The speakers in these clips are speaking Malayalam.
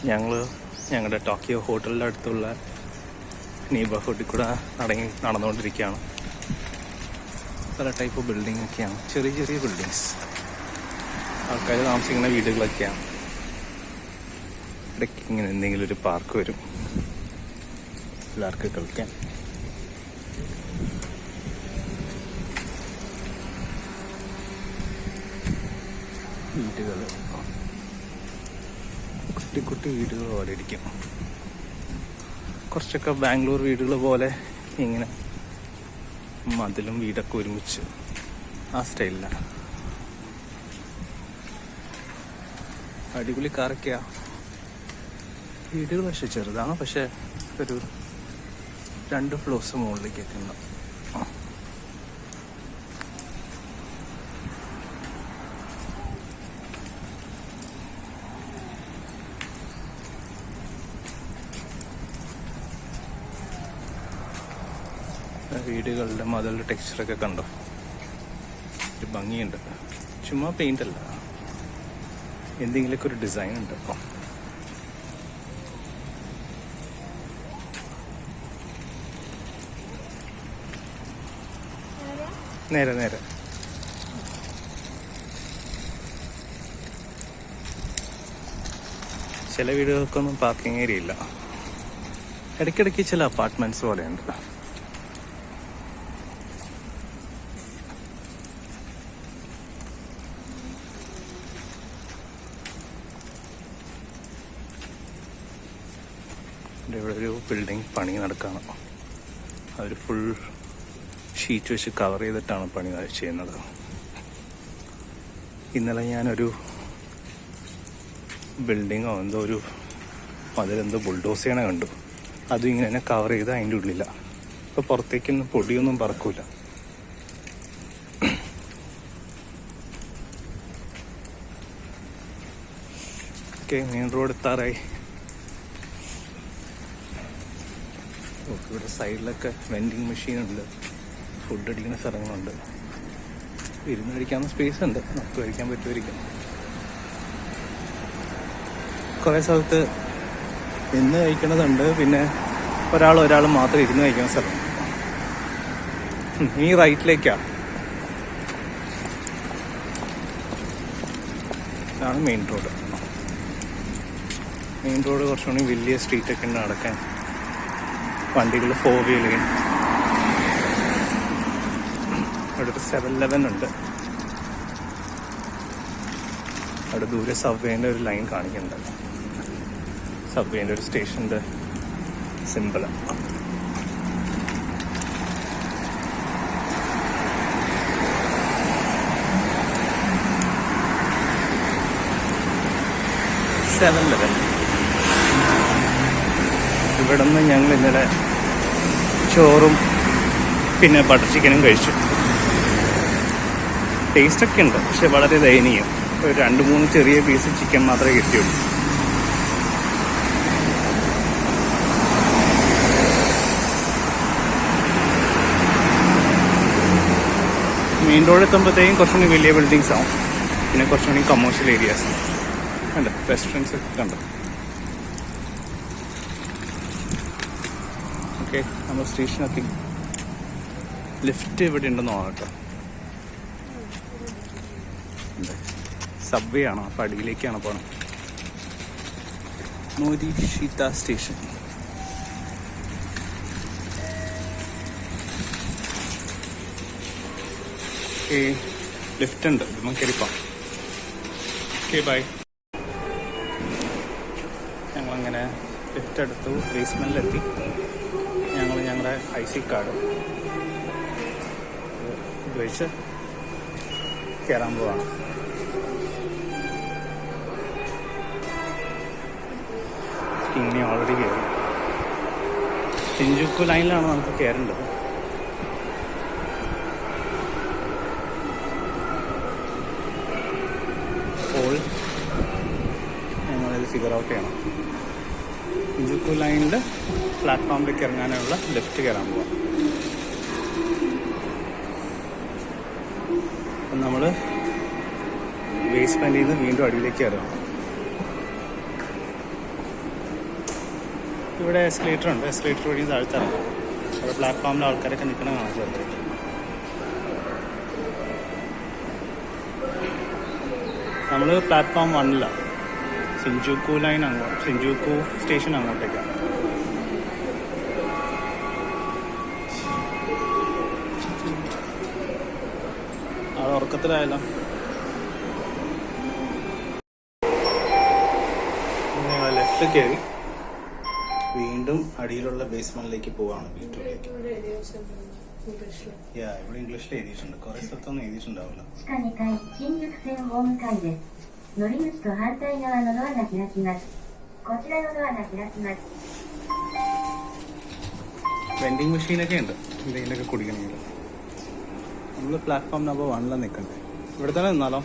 ഞങ്ങളുടെ ടോക്കിയോ ഹോട്ടലിൻ്റെ അടുത്തുള്ള നെയ്ബർഹുഡിൽ കൂടെ നടന്നുകൊണ്ടിരിക്കുകയാണ്. പല ടൈപ്പ് ബിൽഡിംഗ് ഒക്കെയാണ്, ചെറിയ ചെറിയ ബിൽഡിങ്സ്, ആൾക്കാർ താമസിക്കുന്ന വീടുകളൊക്കെയാണ്. ഇടയ്ക്ക് ഇങ്ങനെ എന്തെങ്കിലും ഒരു പാർക്ക് വരും എല്ലാവർക്കും കളിക്കാൻ. വീടുകൾ കുട്ടി കുട്ടി വീടുകൾ പോലെ ഇരിക്കും. കുറച്ചൊക്കെ ബാംഗ്ലൂർ വീടുകൾ പോലെ ഇങ്ങനെ മതിലും വീടൊക്കെ ഒരുമിച്ച് ആ സ്റ്റൈലിലാണ്. അടിപൊളി കാറൊക്കെയാ. വീടുകൾ പക്ഷെ ചെറുതാണ്, പക്ഷെ ഒരു 2 ഫ്ലോർസ് മുകളിലേക്കൊക്കെ ഉണ്ടാവും. വീടുകളുടെ മതിലിൻ്റെ ടെക്സ്ചറൊക്കെ കണ്ടോ, ഒരു ഭംഗിയുണ്ട്. ചുമ്മാ പെയിൻ്റ് അല്ല, എന്തെങ്കിലുമൊക്കെ ഒരു ഡിസൈൻ ഉണ്ട്. അപ്പോൾ നേരെ ചില വീടുകൾക്കൊന്നും പാർക്കിംഗ് ഏരിയ ഇല്ല. ഇടയ്ക്കിടയ്ക്ക് ചില അപ്പാർട്ട്മെന്റ്സ് പോലെയുണ്ട്. ഇവിടെ ഒരു ബിൽഡിംഗ് പണി നടക്കുകയാണ്. അതൊരു ഫുൾ ഷീറ്റ് വെച്ച് കവർ ചെയ്തിട്ടാണ് പണി ചെയ്യുന്നത്. ഇന്നലെ ഞാനൊരു ബിൽഡിങ്ങോ എന്തോ ഒരു അതിലെന്തോ ബുൾഡോസ് ചെയ്യണ കണ്ടു. അതും ഇങ്ങനെ തന്നെ കവർ ചെയ്ത് അതിൻ്റെ ഉള്ളില്ല. ഇപ്പോൾ പുറത്തേക്കൊന്നും പൊടിയൊന്നും പറക്കൂല. ഓക്കെ, മെയിൻ റോഡ് എത്താറായി. ഇവിടെ സൈഡിലൊക്കെ വെൻഡിങ് മെഷീനുണ്ട്, ഫുഡ് അടിക്കുന്ന സ്ഥലങ്ങളുണ്ട്, ഇരുന്ന് കഴിക്കാവുന്ന സ്പേസ് ഉണ്ട്. നമുക്ക് കഴിക്കാൻ പറ്റുമായിരിക്കും. കുറേ സ്ഥലത്ത് നിന്ന് കഴിക്കണതുണ്ട്, പിന്നെ ഒരാൾ മാത്രം ഇരുന്ന് കഴിക്കുന്ന സ്ഥലം. ഈ റൈറ്റിലേക്കാണ്, ഇതാണ് മെയിൻ റോഡ്. മെയിൻ റോഡ് കുറച്ചുകൂടി വലിയ സ്ട്രീറ്റൊക്കെ ഉണ്ട് നടക്കാൻ. വണ്ടികൾ 4 വീലർ. അവിടെ ഒരു 7-Eleven ഉണ്ട്. അവിടെ ദൂരെ സബ്വേൻ്റെ ഒരു ലൈൻ കാണിക്കുന്നുണ്ട്. സബ്വേൻ്റെ ഒരു സ്റ്റേഷൻ്റെ സിമ്പിൾ. ഇവിടെ നിന്ന് ഞങ്ങൾ ഇന്നലെ ചോറും പിന്നെ ബട്ടർ ചിക്കനും കഴിച്ചു. ടേസ്റ്റൊക്കെ ഉണ്ട്, പക്ഷെ വളരെ ദയനീയം. ഒരു 2-3 ചെറിയ പീസ് ചിക്കൻ മാത്രമേ കിട്ടിയുള്ളൂ. മെയിൻ റോഡ് എത്തുമ്പോഴത്തേക്കും കുറച്ചുകൂടി വലിയ ബിൽഡിങ്സ് ആവും, പിന്നെ കുറച്ചുകൂടി കമേഴ്ഷ്യൽ ഏരിയാസ് ഉണ്ട്. റെസ്റ്റോറൻറ്റ്സ് ഒക്കെ കണ്ടോ. ഓക്കെ, നമ്മൾ സ്റ്റേഷനെത്തി. ലിഫ്റ്റ് ഇവിടെ ഉണ്ടെന്ന് തോന്നാം കേട്ടോ. സബ്വേ ആണോ, അപ്പം അടിയിലേക്കാണ് പോകണം. മോരിഷിത സ്റ്റേഷൻ. ഓക്കെ, ലിഫ്റ്റ് ഉണ്ട്, നമുക്ക് കയറിപ്പോം. Okay, bye. ഞങ്ങളങ്ങനെ ലിഫ്റ്റ് എടുത്തു, ബേസ്മെൻറ്റിലെത്തി. ഞങ്ങളുടെ IC കാർഡ് ഉപയോഗിച്ച് കയറാൻ പോവാണ്. ഇങ്ങനെ ഓൾറെഡി കയറി. ഷിൻജുക്കു ലൈനിലാണ് നമുക്ക് കയറേണ്ടത്. അപ്പോൾ ഞങ്ങളിത് ഫിഗർ ഔട്ട് ചെയ്യണം. ഷിൻജുക്കു ലൈനിൽ പ്ലാറ്റ്ഫോമിലേക്ക് ഇറങ്ങാനുള്ള ലെഫ്റ്റ് കയറാൻ പോവാം. അപ്പം നമ്മൾ ബേസ്മെൻറ്റിൽ നിന്ന് വീണ്ടും അടിയിലേക്ക് കയറണം. ഇവിടെ എസ്കലേറ്റർ ഉണ്ട്. എസ്കലേറ്റർ വഴി താഴ്ത്തിറങ്ങാം. അവിടെ പ്ലാറ്റ്ഫോമിൽ ആൾക്കാരൊക്കെ നിൽക്കണ കാണാൻ ചെറുതായിട്ട്. നമ്മൾ പ്ലാറ്റ്ഫോം 1-ലാണ്. ഷിൻജൂക്കു ലൈൻ അങ്ങോട്ട്, ഷിൻജൂക്കു സ്റ്റേഷൻ അങ്ങോട്ടേക്കാണ്. അത് ഉറക്കത്തിലായല്ലോ. ലെഫ്റ്റ് കയറി വീണ്ടും അടിയിലുള്ള ബേസ്മെന്റിലേക്ക് പോവാണ് വീട്ടിലേക്ക്. ഇവിടെ ഇംഗ്ലീഷിൽ എഴുതിയിട്ടുണ്ട്. കുറെ സ്ഥലത്തൊന്നും എഴുതിയിട്ടുണ്ടാവില്ല. വെൻഡിങ് മെഷീനൊക്കെ ഉണ്ട് എന്തെങ്കിലുമൊക്കെ കുടിക്കണമെങ്കിൽ. നമ്മൾ പ്ലാറ്റ്ഫോം നമ്പർ 1-ലാണ് നിൽക്കണ്ടേ. ഇവിടെ തന്നെ നിന്നാലോ?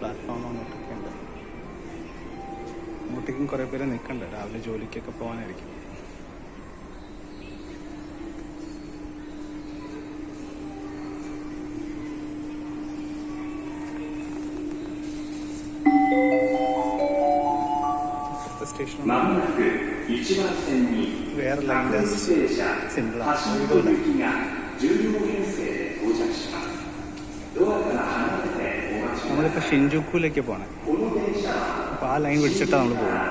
പ്ലാറ്റ്ഫോം അങ്ങോട്ടൊക്കെ ഉണ്ട്. അങ്ങോട്ടേക്കും കുറേ പേര് നിൽക്കണ്ട. രാവിലെ ജോലിക്കൊക്കെ പോകാനായിരിക്കും. സ്റ്റേഷൻ വേറെ ലൈൻ്റെ സിമ്പിളാണ്. നമ്മളിപ്പോൾ ഷിൻജൂക്കുവിലേക്ക് പോകണേ. അപ്പോൾ ആ ലൈൻ പിടിച്ചിട്ടാണ് നമ്മൾ പോകുന്നത്.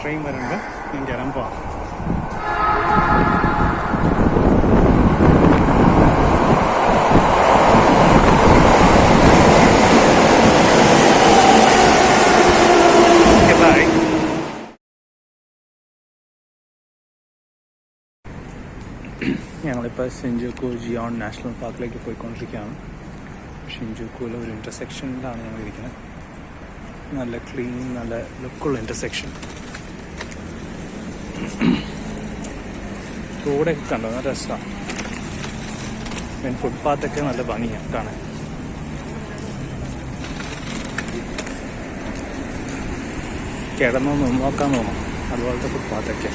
ട്രെയിൻ വരുന്നുണ്ട്. ഞാൻ കയറാൻ പോവാം. ഞങ്ങളിപ്പോൾ ഷിൻജൂക്കു ജിയോൺ നാഷണൽ പാർക്കിലേക്ക് പോയിക്കൊണ്ടിരിക്കുകയാണ്. ഷിൻജൂക്കുവിൽ ഒരു ഇൻ്റർസെക്ഷനിലാണ് ഞങ്ങൾ ഇരിക്കുന്നത്. നല്ല ക്ലീൻ, നല്ല ലുക്കുള്ള ഇൻ്റർസെക്ഷൻ. റോഡൊക്കെ കണ്ടോ, നല്ല രസമാണ്. പിന്നെ ഫുട്പാത്തൊക്കെ നല്ല ഭംഗിയാണ് കാണാൻ. കിടന്നൊന്ന് നോക്കാൻ തോന്നും അതുപോലത്തെ ഫുട്പാത്തൊക്കെ.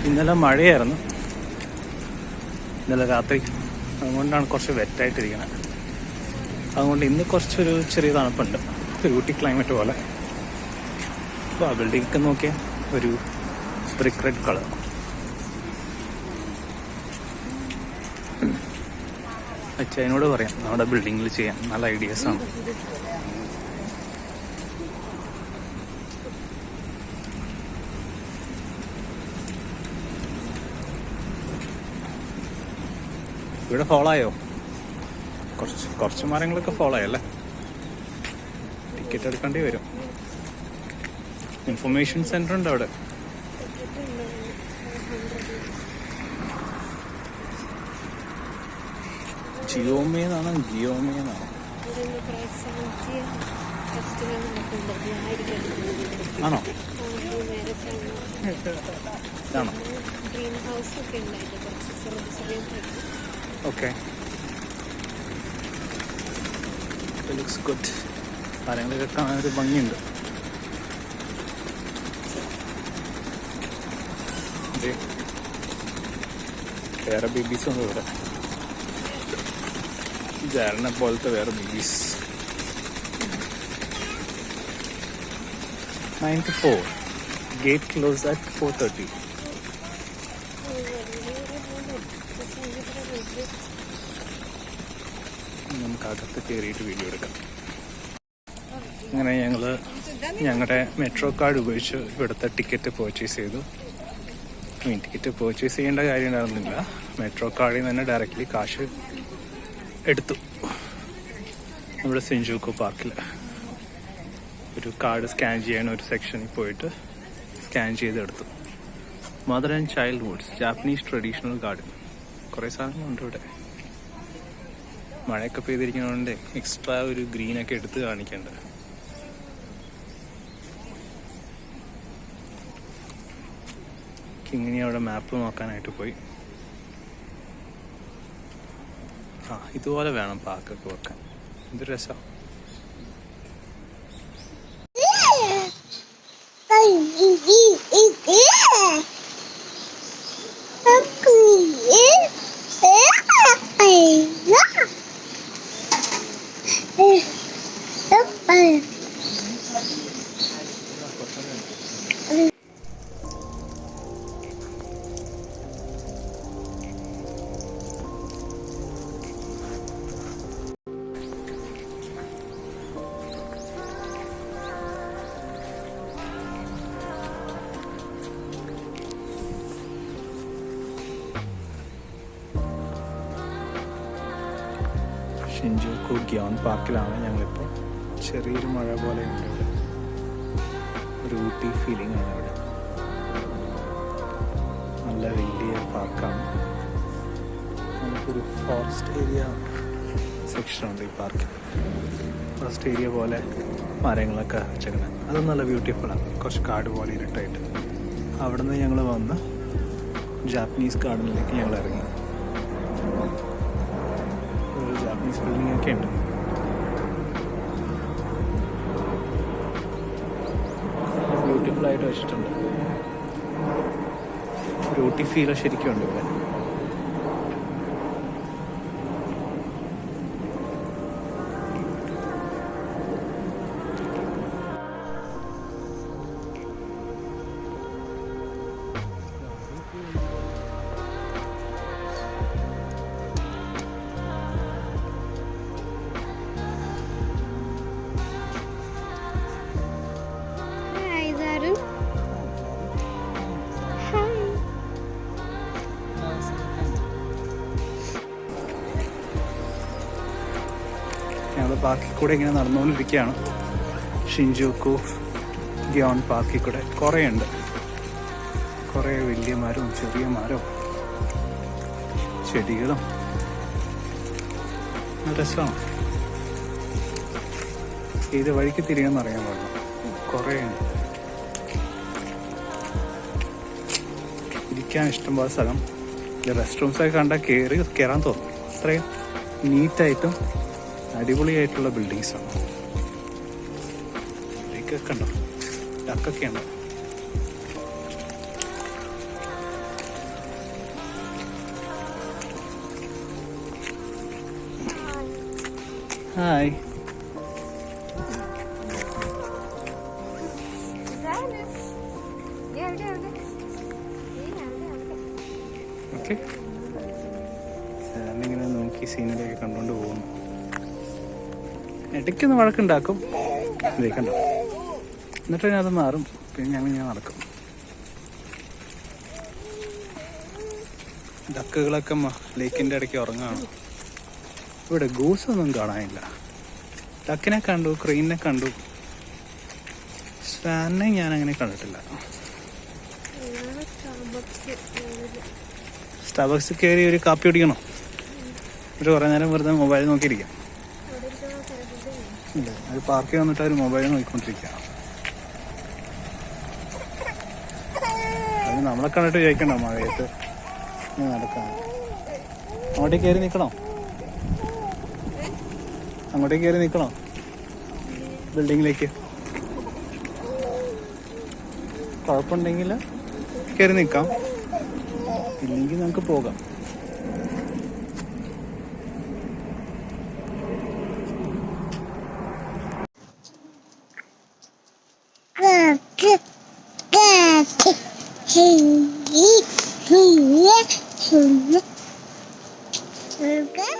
ഇന്നലെ മഴയായിരുന്നു, ഇന്നലെ രാത്രി. അതുകൊണ്ടാണ് കുറച്ച് വെറ്റായിട്ടിരിക്കുന്നത്. അതുകൊണ്ട് ഇന്ന് കുറച്ചൊരു ചെറിയ തണുപ്പുണ്ട്, ഒരു ഊട്ടി ക്ലൈമറ്റ് പോലെ. അപ്പോൾ ആ ബിൽഡിങ്ങൊക്കെ നോക്കിയാൽ ഒരു ബ്രിക്ക് റെഡ് കളർ. അച്ഛനോട് പറയാം നമ്മുടെ ബിൽഡിങ്ങിൽ ചെയ്യാൻ, നല്ല ഐഡിയാസാണ്. ഇവിടെ ഫോളോയോ? കുറച്ച് മരങ്ങളൊക്കെ ഫോളോ ആയല്ലേ. ടിക്കറ്റ് എടുക്കേണ്ടി വരും. ഇൻഫർമേഷൻ സെന്റർ ഉണ്ട് അവിടെ. ജിയോമേന്നാണോ ജിയോമേന്നാണോ? ആണോ? ആണോ? Okay, looks good. കാര്യങ്ങളൊക്കെ കാണാനൊരു ഭംഗിയുണ്ട്. വേറെ ബേബീസൊന്നും ഇവിടെ. ജാരനെ പോലത്തെ വേറെ babies. 9 to 4. Gate closed at 4:30. നമുക്ക് അകത്ത് കയറിയിട്ട് വീഡിയോ എടുക്കാം. അങ്ങനെ ഞങ്ങളുടെ മെട്രോ കാർഡ് ഉപയോഗിച്ച് ഇവിടുത്തെ ടിക്കറ്റ് പർച്ചേസ് ചെയ്തു. ടിക്കറ്റ് പർച്ചേസ് ചെയ്യേണ്ട കാര്യം ഉണ്ടായിരുന്നില്ല. മെട്രോ കാർഡിൽ നിന്ന് തന്നെ ഡയറക്റ്റ്ലി കാശ് എടുത്തു. നമ്മുടെ ഷിൻജൂക്കു പാർക്കിൽ ഒരു കാർഡ് സ്കാൻ ചെയ്യാൻ ഒരു സെക്ഷനിൽ പോയിട്ട് സ്കാൻ ചെയ്തെടുത്തു. Mother and child Woods Japanese traditional garden. കുറേ സാധനങ്ങളുണ്ട് ഇവിടെ. മഴയൊക്കെ പെയ്തിരിക്കുന്നതുകൊണ്ട് എക്സ്ട്രാ ഒരു ഗ്രീനൊക്കെ എടുത്ത് കാണിക്കേണ്ടത്. ഇങ്ങനെ അവിടെ മാപ്പ് നോക്കാനായിട്ട് പോയി. ഇതുപോലെ വേണം പാർക്കൊക്കെ വെക്കാൻ. എന്ത് രസമാണ്. ഷിൻജുക്കു ഗ്യോൺ പാർക്കിലാണ് ഞങ്ങളിപ്പോൾ. ചെറിയൊരു മഴ പോലെയുണ്ട് ഇവിടെ. ഒരു ഊട്ടി ഫീലിംഗ് ആണ് ഇവിടെ. നല്ല വലിയ പാർക്കാണ്. നമുക്കൊരു ഫോറസ്റ്റ് ഏരിയ സെക്ഷനുണ്ട് ഈ പാർക്കിൽ. ഫോറസ്റ്റ് ഏരിയ പോലെ മരങ്ങളൊക്കെ വെച്ചേക്കുന്നത്. അത് നല്ല ബ്യൂട്ടിഫുള്ളാണ്. കുറച്ച് കാട് പോലെ ഇരുട്ടായിട്ട്. അവിടെ നിന്ന് ഞങ്ങൾ വന്ന് ജാപ്പനീസ് ഗാർഡനിലേക്ക് ഞങ്ങൾ ഇറങ്ങി. ഒരു ജാപ്പനീസ് ബിൽഡിംഗ് ഒക്കെ ഉണ്ട്. ബ്യൂട്ടിഫുള്ളായിട്ട് വെച്ചിട്ടുണ്ട്. ഒരു ഊട്ടി ഫീൽ ശരിക്കും ഉണ്ട് ഇവിടെ. ഞങ്ങൾ പാർക്കിൽ കൂടെ ഇങ്ങനെ നടന്നുകൊണ്ടിരിക്കുകയാണ്. ഷിൻജുക്കു ഗ്യോൺ പാർക്കിൽ കൂടെ കുറേ ഉണ്ട്. കുറേ വലിയ മരവും ചെറിയ മരവും ചെടികളും നല്ല രസമാണ്. ഏത് വഴിക്ക് തിരികെന്ന് അറിയാൻ പാടില്ല. കുറേ ഉണ്ട്. ഇരിക്കാൻ ഇഷ്ടംപോലെ സ്ഥലം. റെസ്റ്റ് റൂംസൊക്കെ കണ്ടാൽ കയറാൻ തോന്നും. അത്രയും നീറ്റായിട്ടും അടിപൊളിയായിട്ടുള്ള ബിൽഡിങ്സാണ്. ലേക്കൊക്കെ ഉണ്ടോ, ഡക്കൊക്കെ ഉണ്ടോ. ഹായ്. ഓക്കെ, സാറിനിങ്ങനെ നോക്കി സീനറിയൊക്കെ കണ്ടുകൊണ്ട് പോകുന്നു. ഇടയ്ക്കൊന്ന് വഴക്കുണ്ടാക്കും. ഇതേക്കണ്ടോ, എന്നിട്ട് ഞാൻ അത് മാറും. പിന്നെ ഞങ്ങൾ നടക്കും. ഡക്കുകളൊക്കെ ലേക്കിൻ്റെ ഇടയ്ക്ക് ഉറങ്ങാണ്. ഇവിടെ ഗൂസൊന്നും കാണാനില്ല. ഡക്കിനെ കണ്ടു, ക്രെയിനിനെ കണ്ടു. സ്വാനെ ഞാൻ അങ്ങനെ കണ്ടിട്ടില്ല. സ്റ്റാർബക്സിൽ കയറി ഒരു കാപ്പി കുടിക്കണോ? ഒരു കുറേ നേരം വെറുതെ മൊബൈൽ നോക്കിയിരിക്കാം. ഇല്ല, ഒരു പാർക്കിൽ വന്നിട്ട് ഒരു മൊബൈൽ നോക്കിക്കൊണ്ടിരിക്കുക. അത് നമ്മളെ കണ്ടിട്ട് ചോദിക്കണ്ടോ മഴയത്ത് നടക്കാം. അങ്ങോട്ടേക്ക് കയറി നിൽക്കണോ? അങ്ങോട്ടേക്ക് കയറി നിൽക്കണോ? ബിൽഡിങ്ങിലേക്ക് കുഴപ്പമുണ്ടെങ്കിൽ കയറി നിൽക്കാം, ഇല്ലെങ്കിൽ നമുക്ക് പോകാം. Okay.